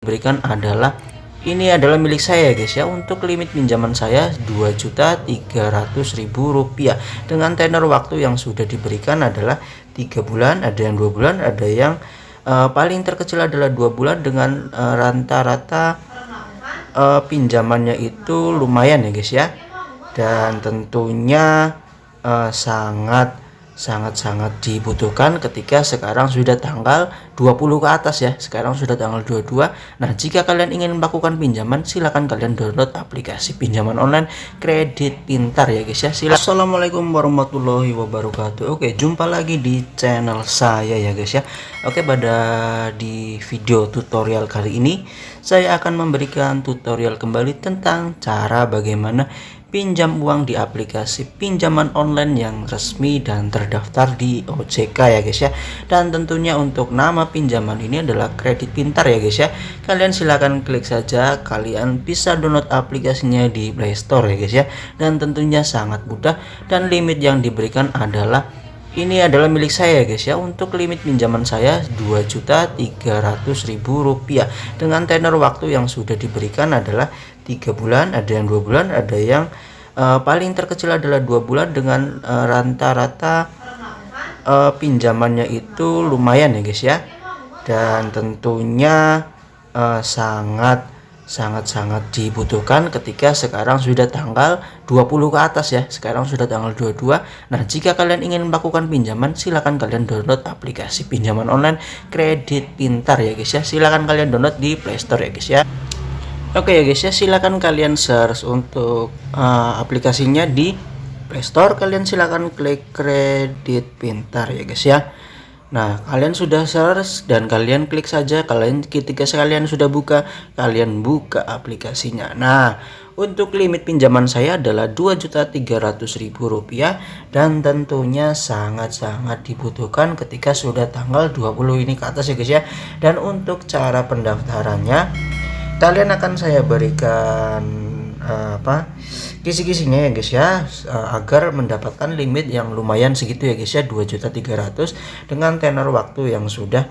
diberikan adalah ini adalah milik saya guys ya. Untuk limit pinjaman saya Rp2.300.000 dengan tenor waktu yang sudah diberikan adalah 3 bulan, ada yang 2 bulan, ada yang paling terkecil adalah 2 bulan dengan rata-rata pinjamannya itu lumayan ya guys ya. Dan tentunya sangat dibutuhkan ketika sekarang sudah tanggal 20 ke atas ya. Sekarang sudah tanggal 22. Nah, jika kalian ingin melakukan pinjaman, silahkan kalian download aplikasi pinjaman online Kredit Pintar ya guys ya. Assalamualaikum warahmatullahi wabarakatuh. Oke, jumpa lagi di channel saya ya guys ya. Oke, di video tutorial kali ini saya akan memberikan tutorial kembali tentang cara bagaimana pinjam uang di aplikasi pinjaman online yang resmi dan terdaftar di OJK ya guys ya. Dan tentunya untuk nama pinjaman ini adalah Kredit Pintar ya guys ya. Kalian silahkan klik saja, kalian bisa download aplikasinya di Play Store ya guys ya. Dan tentunya sangat mudah, dan limit yang diberikan adalah ini adalah milik saya guys ya. Untuk limit pinjaman saya Rp2.300.000 dengan tenor waktu yang sudah diberikan adalah 3 bulan, ada yang 2 bulan, ada yang paling terkecil adalah 2 bulan dengan rata-rata pinjamannya itu lumayan ya guys ya. Dan tentunya sangat dibutuhkan ketika sekarang sudah tanggal 20 ke atas ya. Sekarang sudah tanggal 22. Nah, jika kalian ingin melakukan pinjaman, silahkan kalian download aplikasi pinjaman online Kredit Pintar ya guys ya. Silahkan kalian download di Play Store ya guys ya. Oke ya guys ya, silakan kalian search untuk aplikasinya di Play Store. Kalian silakan klik Kredit Pintar ya guys ya. Nah, kalian sudah search dan kalian klik saja. Ketika kalian sudah buka, kalian buka aplikasinya. Nah, untuk limit pinjaman saya adalah Rp2.300.000 dan tentunya sangat dibutuhkan ketika sudah tanggal 20 ini ke atas ya guys ya. Dan untuk cara pendaftarannya, kalian akan saya berikan kisi-kisinya ya guys ya, agar mendapatkan limit yang lumayan segitu ya guys ya, 2.300.000 dengan tenor waktu yang sudah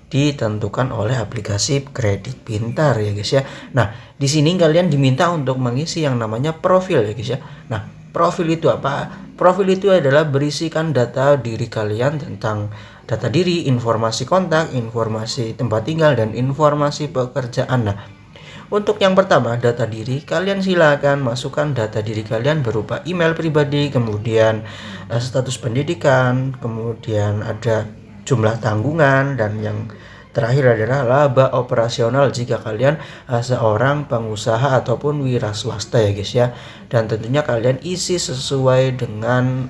ditentukan oleh aplikasi Kredit Pintar ya guys ya. Nah, di sini kalian diminta untuk mengisi yang namanya profil ya guys ya. Nah, profil itu apa? Profil itu adalah berisikan data diri kalian tentang data diri, informasi kontak, informasi tempat tinggal, dan informasi pekerjaan. Nah, untuk yang pertama, data diri, kalian silakan masukkan data diri kalian berupa email pribadi, kemudian status pendidikan, kemudian ada jumlah tanggungan, dan yang terakhir adalah laba operasional jika kalian seorang pengusaha ataupun wira swasta ya guys ya. Dan tentunya kalian isi sesuai dengan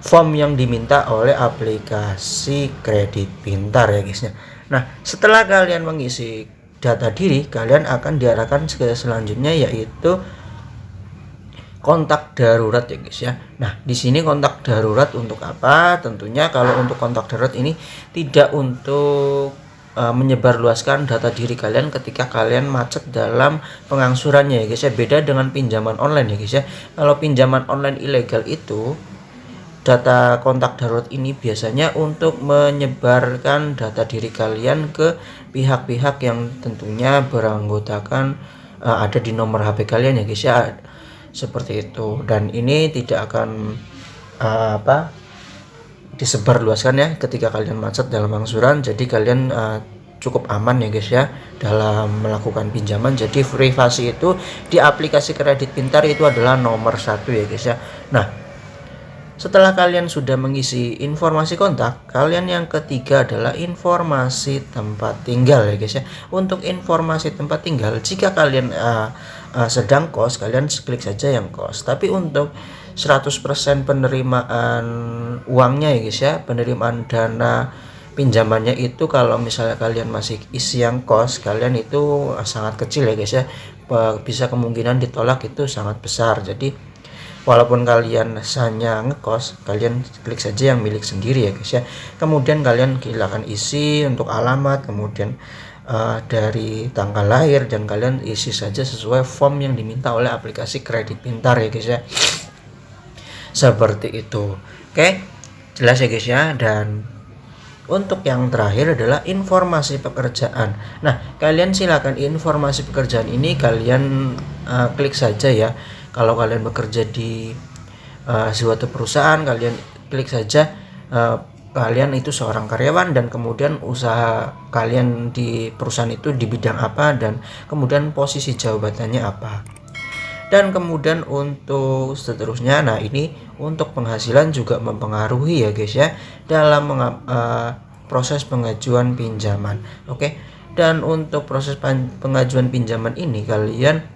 form yang diminta oleh aplikasi Kredit Pintar ya guys ya. Nah, setelah kalian mengisi data diri, kalian akan diarahkan ke selanjutnya, yaitu kontak darurat ya guys ya. Nah, di sini kontak darurat untuk apa? Tentunya kalau untuk kontak darurat ini tidak untuk menyebarluaskan data diri kalian ketika kalian macet dalam pengangsurannya ya guys ya. Beda dengan pinjaman online ya guys ya. Kalau pinjaman online ilegal itu, data kontak darurat ini biasanya untuk menyebarkan data diri kalian ke pihak-pihak yang tentunya beranggotakan ada di nomor HP kalian ya guys ya, seperti itu. Dan ini tidak akan disebarluaskan ya ketika kalian macet dalam angsuran. Jadi kalian cukup aman ya guys ya dalam melakukan pinjaman. Jadi privasi itu di aplikasi Kredit Pintar itu adalah nomor 1 ya guys ya. Nah, setelah kalian sudah mengisi informasi kontak, kalian yang ketiga adalah informasi tempat tinggal ya guys ya. Untuk informasi tempat tinggal, jika kalian sedang kos, kalian klik saja yang kos. Tapi untuk 100% penerimaan uangnya ya guys ya, penerimaan dana pinjamannya itu, kalau misalnya kalian masih isi yang kos, kalian itu sangat kecil ya guys ya. Bisa kemungkinan ditolak itu sangat besar. Jadi walaupun kalian hanya ngekos, kalian klik saja yang milik sendiri ya guys ya. Kemudian kalian silakan isi untuk alamat, kemudian dari tanggal lahir, dan kalian isi saja sesuai form yang diminta oleh aplikasi Kredit Pintar ya guys ya. Seperti itu. Oke, jelas ya guys ya. Dan Untuk yang terakhir adalah informasi pekerjaan. Nah, kalian silakan informasi pekerjaan ini kalian klik saja ya. Kalau kalian bekerja di suatu perusahaan, kalian klik saja kalian itu seorang karyawan dan kemudian usaha kalian di perusahaan itu di bidang apa dan kemudian posisi jabatannya apa. Dan kemudian untuk seterusnya, nah ini untuk penghasilan juga mempengaruhi ya guys ya dalam proses pengajuan pinjaman. Oke. Dan untuk proses pengajuan pinjaman ini kalian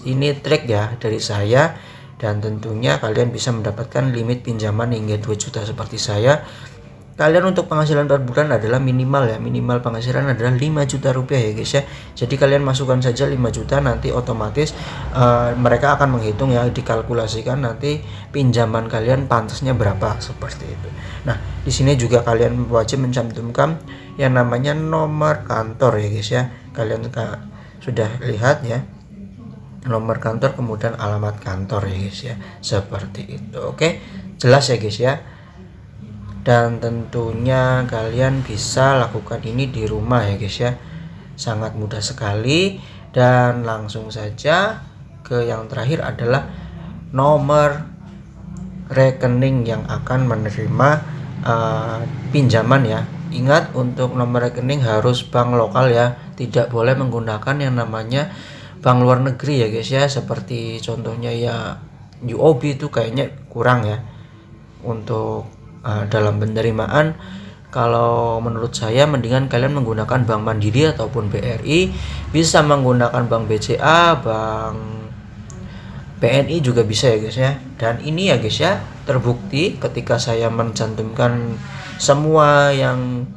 ini trik ya dari saya, dan tentunya kalian bisa mendapatkan limit pinjaman hingga 2 juta seperti saya. Kalian untuk penghasilan per bulan adalah minimal ya, minimal penghasilan adalah 5 juta rupiah ya guys ya. Jadi kalian masukkan saja 5 juta, nanti otomatis mereka akan menghitung ya, dikalkulasikan nanti pinjaman kalian pantasnya berapa seperti itu. Nah, di sini juga kalian wajib mencantumkan yang namanya nomor kantor ya guys ya. Kalian sudah lihat ya, nomor kantor kemudian alamat kantor ya guys ya, seperti itu. Oke, jelas ya guys ya. Dan tentunya kalian bisa lakukan ini di rumah ya guys ya, sangat mudah sekali. Dan langsung saja ke yang terakhir adalah nomor rekening yang akan menerima pinjaman ya. Ingat, untuk nomor rekening harus bank lokal ya, tidak boleh menggunakan yang namanya bank luar negeri ya guys ya, seperti contohnya ya UOB itu kayaknya kurang ya untuk dalam penerimaan. Kalau menurut saya mendingan kalian menggunakan Bank Mandiri ataupun BRI, bisa menggunakan Bank BCA, Bank BNI juga bisa ya guys ya. Dan ini ya guys ya, terbukti ketika saya mencantumkan semua yang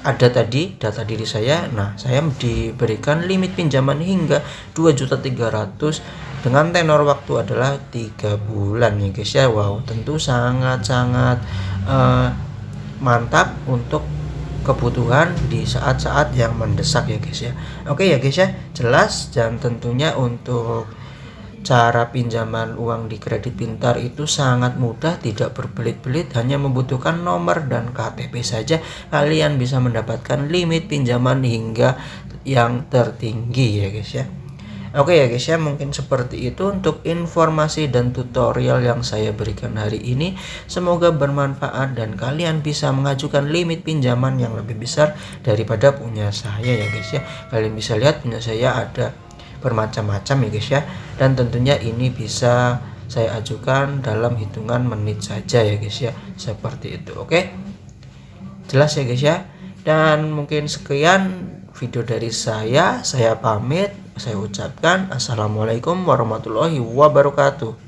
ada tadi data diri saya. Nah, saya diberikan limit pinjaman hingga 2.300.000 dengan tenor waktu adalah 3 bulan ya guys ya. Wow, tentu sangat-sangat mantap untuk kebutuhan di saat-saat yang mendesak ya guys ya. Oke ya guys ya, jelas. Dan tentunya untuk cara pinjaman uang di kredit pintar itu sangat mudah, tidak berbelit-belit, hanya membutuhkan nomor dan KTP saja kalian bisa mendapatkan limit pinjaman hingga yang tertinggi ya guys ya. Oke ya guys ya, mungkin seperti itu untuk informasi dan tutorial yang saya berikan hari ini. Semoga bermanfaat dan kalian bisa mengajukan limit pinjaman yang lebih besar daripada punya saya ya guys ya. Kalian bisa lihat punya saya ada bermacam-macam ya guys ya, dan tentunya ini bisa saya ajukan dalam hitungan menit saja ya guys ya, seperti itu. Oke, jelas ya guys ya. Dan mungkin sekian video dari saya pamit, saya ucapkan assalamualaikum warahmatullahi wabarakatuh.